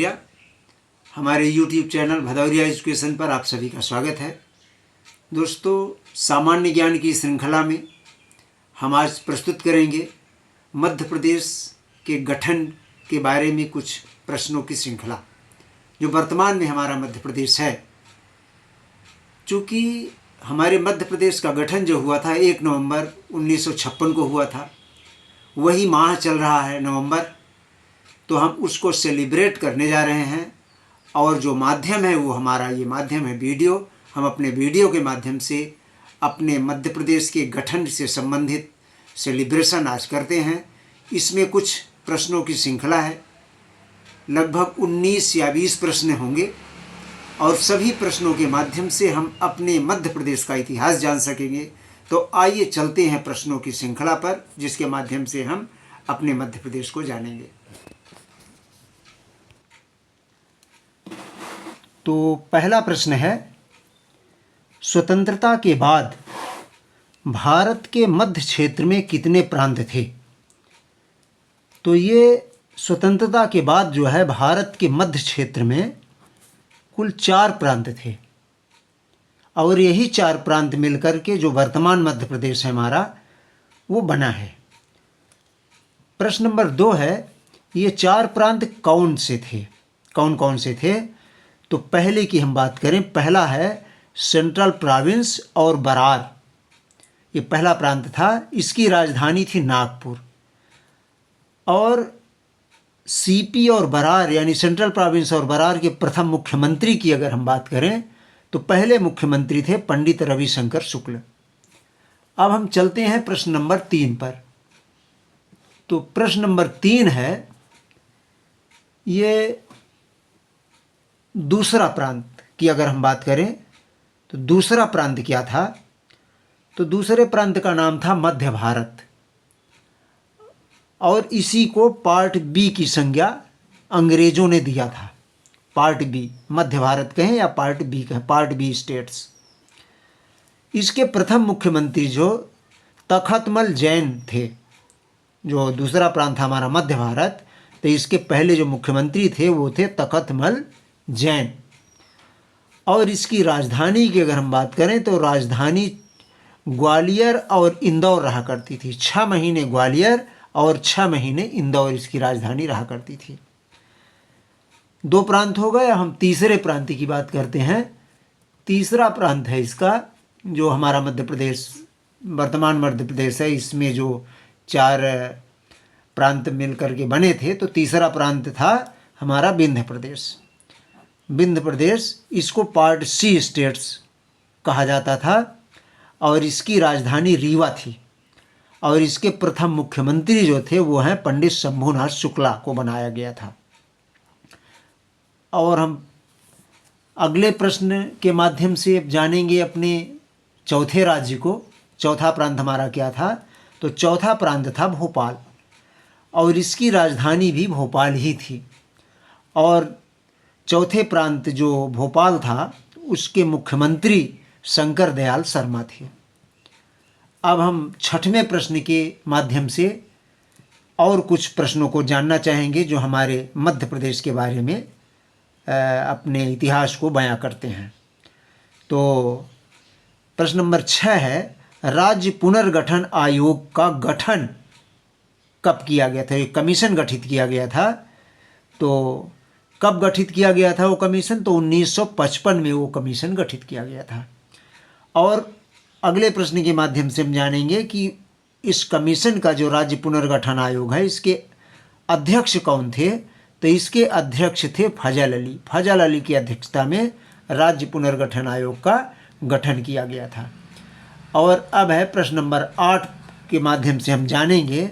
भदौरिया। हमारे YouTube channel Bhadauria education पर आप सभी का स्वागत है। दोस्तों, सामान्य ज्ञान की श्रृंखला में हम आज प्रस्तुत करेंगे मध्य प्रदेश के गठन के बारे में कुछ प्रश्नों की श्रृंखला, जो वर्तमान में हमारा मध्य प्रदेश है। चूँकि हमारे मध्य प्रदेश का गठन जो हुआ था 1 नवंबर 1956 को हुआ था, वही माह चल रहा है नवंबर, तो हम उसको सेलिब्रेट करने जा रहे हैं। और जो माध्यम है वो हमारा ये माध्यम है वीडियो। हम अपने वीडियो के माध्यम से अपने मध्य प्रदेश के गठन से संबंधित सेलिब्रेशन आज करते हैं। इसमें कुछ प्रश्नों की श्रृंखला है, लगभग 19 या 20 प्रश्न होंगे और सभी प्रश्नों के माध्यम से हम अपने मध्य प्रदेश का इतिहास जान सकेंगे। तो आइए चलते हैं प्रश्नों की श्रृंखला पर, जिसके माध्यम से हम अपने मध्य प्रदेश को जानेंगे। तो पहला प्रश्न है, स्वतंत्रता के बाद भारत के मध्य क्षेत्र में कितने प्रांत थे? तो ये स्वतंत्रता के बाद जो है भारत के मध्य क्षेत्र में कुल 4 प्रांत थे और यही 4 प्रांत मिलकर के जो वर्तमान मध्य प्रदेश है हमारा, वो बना है। प्रश्न नंबर 2 है, ये 4 प्रांत कौन से थे, कौन कौन से थे? तो पहले की हम बात करें, पहला है सेंट्रल प्रोविंस और बरार। ये पहला प्रांत था, इसकी राजधानी थी नागपुर। और सीपी और बरार यानी सेंट्रल प्रोविंस और बरार के प्रथम मुख्यमंत्री की अगर हम बात करें तो पहले मुख्यमंत्री थे पंडित रविशंकर शुक्ल। अब हम चलते हैं प्रश्न नंबर 3 पर। तो प्रश्न नंबर 3 है, ये दूसरा प्रांत की अगर हम बात करें तो दूसरा प्रांत क्या था? तो दूसरे प्रांत का नाम था मध्य भारत और इसी को पार्ट बी की संज्ञा अंग्रेजों ने दिया था। पार्ट बी, मध्य भारत कहें या पार्ट बी कहें, पार्ट बी स्टेट्स। इसके प्रथम मुख्यमंत्री जो तखतमल जैन थे, जो दूसरा प्रांत था हमारा मध्य भारत, तो इसके पहले जो मुख्यमंत्री थे वो थे तखतमल जैन। और इसकी राजधानी की अगर हम बात करें तो राजधानी ग्वालियर और इंदौर रहा करती थी। 6 महीने ग्वालियर और 6 महीने इंदौर इसकी राजधानी रहा करती थी। 2 प्रांत हो गए। हम तीसरे प्रांत की बात करते हैं। तीसरा प्रांत है इसका, जो हमारा मध्य प्रदेश, वर्तमान मध्य प्रदेश है, इसमें जो 4 प्रांत मिलकर के बने थे, तो तीसरा प्रांत था हमारा विंध्य प्रदेश। विंध्य प्रदेश, इसको पार्ट सी स्टेट्स कहा जाता था और इसकी राजधानी रीवा थी। और इसके प्रथम मुख्यमंत्री जो थे वो हैं पंडित शंभुनाथ शुक्ला को बनाया गया था। और हम अगले प्रश्न के माध्यम से जानेंगे अपने चौथे राज्य को। चौथा प्रांत हमारा क्या था? तो चौथा प्रांत था भोपाल और इसकी राजधानी भी भोपाल ही थी। और चौथे प्रांत जो भोपाल था, उसके मुख्यमंत्री शंकर दयाल शर्मा थे। अब हम 6वें प्रश्न के माध्यम से और कुछ प्रश्नों को जानना चाहेंगे जो हमारे मध्य प्रदेश के बारे में अपने इतिहास को बयां करते हैं। तो प्रश्न नंबर 6 है, राज्य पुनर्गठन आयोग का गठन कब किया गया था? एक कमीशन गठित किया गया था। तो कब गठित किया गया था वो कमीशन? तो 1955 में वो कमीशन गठित किया गया था। और अगले प्रश्न के माध्यम से हम जानेंगे कि इस कमीशन का जो राज्य पुनर्गठन आयोग है, इसके अध्यक्ष कौन थे? तो इसके अध्यक्ष थे फजल अली। फजल अली की अध्यक्षता में राज्य पुनर्गठन आयोग का गठन किया गया था। और अब है प्रश्न नंबर 8 के माध्यम से हम जानेंगे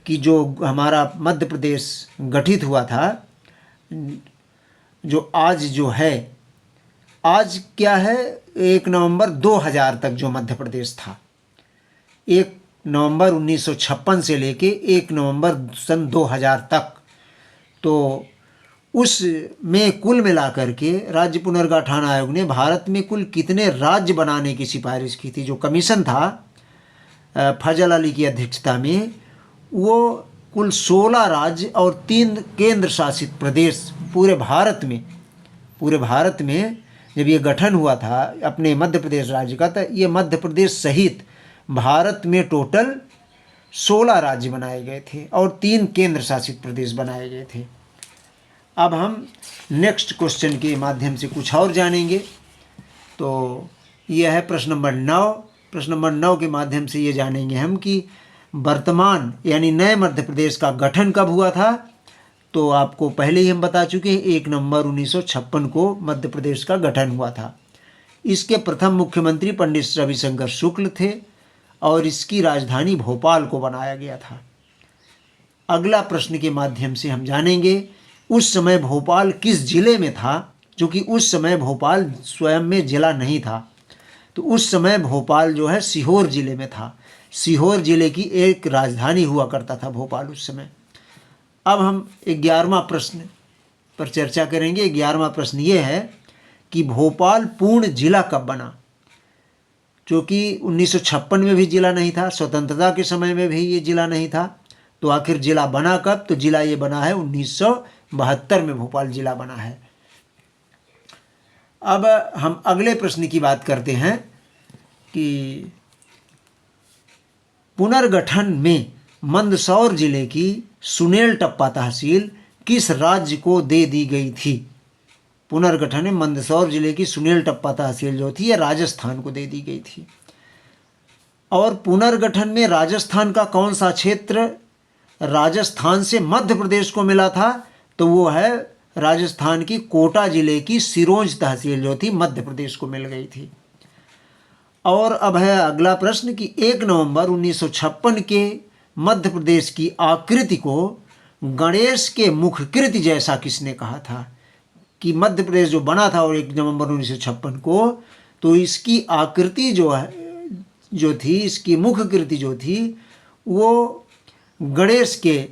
कि जो हमारा मध्य प्रदेश गठित हुआ था, जो आज जो है, आज क्या है, 1 नवंबर 2000 तक जो मध्य प्रदेश था, 1 नवंबर 1956 से लेके 1 नवंबर सन 2000 तक, तो उस में कुल मिलाकर के राज्य पुनर्गठन आयोग ने भारत में कुल कितने राज्य बनाने की सिफारिश की थी? जो कमीशन था फजल अली की अध्यक्षता में, वो कुल 16 राज्य और 3 केंद्र शासित प्रदेश पूरे भारत में जब ये गठन हुआ था अपने मध्य प्रदेश राज्य का, तो ये मध्य प्रदेश सहित भारत में टोटल 16 राज्य बनाए गए थे और 3 केंद्र शासित प्रदेश बनाए गए थे। अब हम नेक्स्ट क्वेश्चन के माध्यम से कुछ और जानेंगे। तो यह है प्रश्न नंबर 9। प्रश्न नंबर 9 के माध्यम से ये जानेंगे हम कि वर्तमान यानी नए मध्य प्रदेश का गठन कब हुआ था। तो आपको पहले ही हम बता चुके हैं 1 नवंबर 1956 को मध्य प्रदेश का गठन हुआ था। इसके प्रथम मुख्यमंत्री पंडित रविशंकर शुक्ल थे और इसकी राजधानी भोपाल को बनाया गया था। अगला प्रश्न के माध्यम से हम जानेंगे उस समय भोपाल किस जिले में था, जो कि उस समय भोपाल स्वयं में जिला नहीं था। तो उस समय भोपाल जो है सीहोर जिले में था। सीहोर जिले की एक राजधानी हुआ करता था भोपाल उस समय। अब हम 11वां प्रश्न पर चर्चा करेंगे। 11वां प्रश्न ये है कि भोपाल पूर्ण जिला कब बना, जो कि 1956 में भी जिला नहीं था, स्वतंत्रता के समय में भी ये जिला नहीं था। तो आखिर जिला बना कब? तो जिला ये बना है 1972 में भोपाल जिला बना है। अब हम अगले प्रश्न की बात करते हैं कि पुनर्गठन में मंदसौर जिले की सुनेल टप्पा तहसील किस राज्य को दे दी गई थी। पुनर्गठन में मंदसौर जिले की सुनेल टप्पा तहसील जो थी यह राजस्थान को दे दी गई थी। और पुनर्गठन में राजस्थान का कौन सा क्षेत्र राजस्थान से मध्य प्रदेश को मिला था? तो वो है राजस्थान की कोटा जिले की सिरोंज तहसील जो थी मध्य प्रदेश को मिल गई थी। और अब है अगला प्रश्न कि 1 नवंबर 1956 के मध्य प्रदेश की आकृति को गणेश के मुखकृति जैसा किसने कहा था। कि मध्य प्रदेश जो बना था और 1 नवंबर 1956 को, तो इसकी आकृति जो थी इसकी मुखकृति जो थी वो गणेश के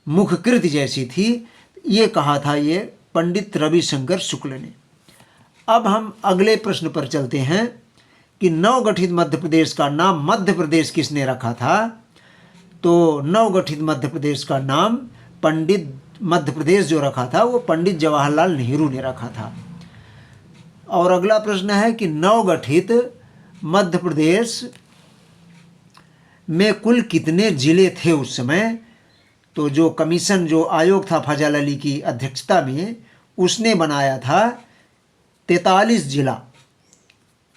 मुखकृति जैसी थी, ये कहा था ये पंडित रविशंकर शुक्ल ने। अब हम अगले प्रश्न पर चलते हैं कि नवगठित मध्य प्रदेश का नाम मध्य प्रदेश किसने रखा था। तो नवगठित मध्य प्रदेश का नाम पंडित मध्य प्रदेश जो रखा था वो पंडित जवाहरलाल नेहरू ने रखा था। और अगला प्रश्न है कि नवगठित मध्य प्रदेश में कुल कितने जिले थे उस समय। तो जो कमीशन जो आयोग था फजल अली की अध्यक्षता में, उसने बनाया था 43 जिला।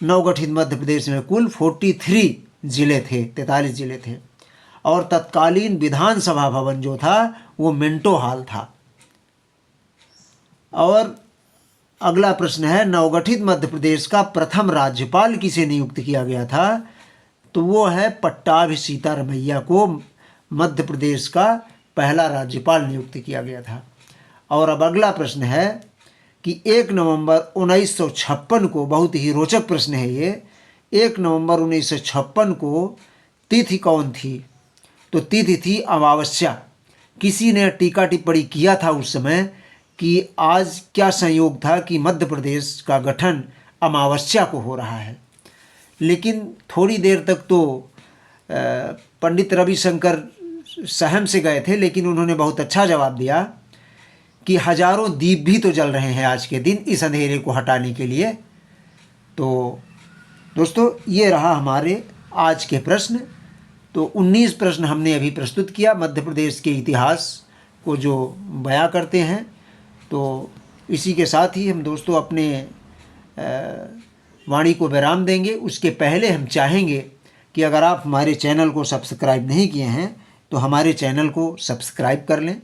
नवगठित मध्य प्रदेश में कुल 43 जिले थे, 43 जिले थे। और तत्कालीन विधानसभा भवन जो था वो मिंटो हॉल था। और अगला प्रश्न है नवगठित मध्य प्रदेश का प्रथम राज्यपाल किसे नियुक्त किया गया था। तो वो है पट्टाभी सीतारमैया को मध्य प्रदेश का पहला राज्यपाल नियुक्त किया गया था। और अब अगला प्रश्न है कि 1 नवंबर 1956 को, बहुत ही रोचक प्रश्न है ये, 1 नवंबर 1956 को तिथि कौन थी। तो तिथि थी अमावस्या। किसी ने टीका टिप्पणी किया था उस समय कि आज क्या संयोग था कि मध्य प्रदेश का गठन अमावस्या को हो रहा है। लेकिन थोड़ी देर तक तो पंडित रविशंकर सहम से गए थे, लेकिन उन्होंने बहुत अच्छा जवाब दिया कि हजारों दीप भी तो जल रहे हैं आज के दिन इस अंधेरे को हटाने के लिए। तो दोस्तों ये रहा हमारे आज के प्रश्न। तो 19 प्रश्न हमने अभी प्रस्तुत किया मध्य प्रदेश के इतिहास को जो बयां करते हैं। तो इसी के साथ ही हम दोस्तों अपने वाणी को विराम देंगे। उसके पहले हम चाहेंगे कि अगर आप हमारे चैनल को सब्सक्राइब नहीं किए हैं तो हमारे चैनल को सब्सक्राइब कर लें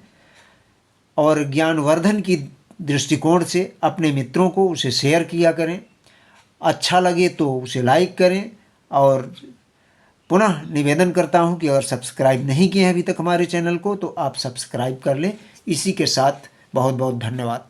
और ज्ञानवर्धन की दृष्टिकोण से अपने मित्रों को उसे शेयर किया करें। अच्छा लगे तो उसे लाइक करें। और पुनः निवेदन करता हूं कि अगर सब्सक्राइब नहीं किए हैं अभी तक हमारे चैनल को तो आप सब्सक्राइब कर लें। इसी के साथ बहुत बहुत धन्यवाद।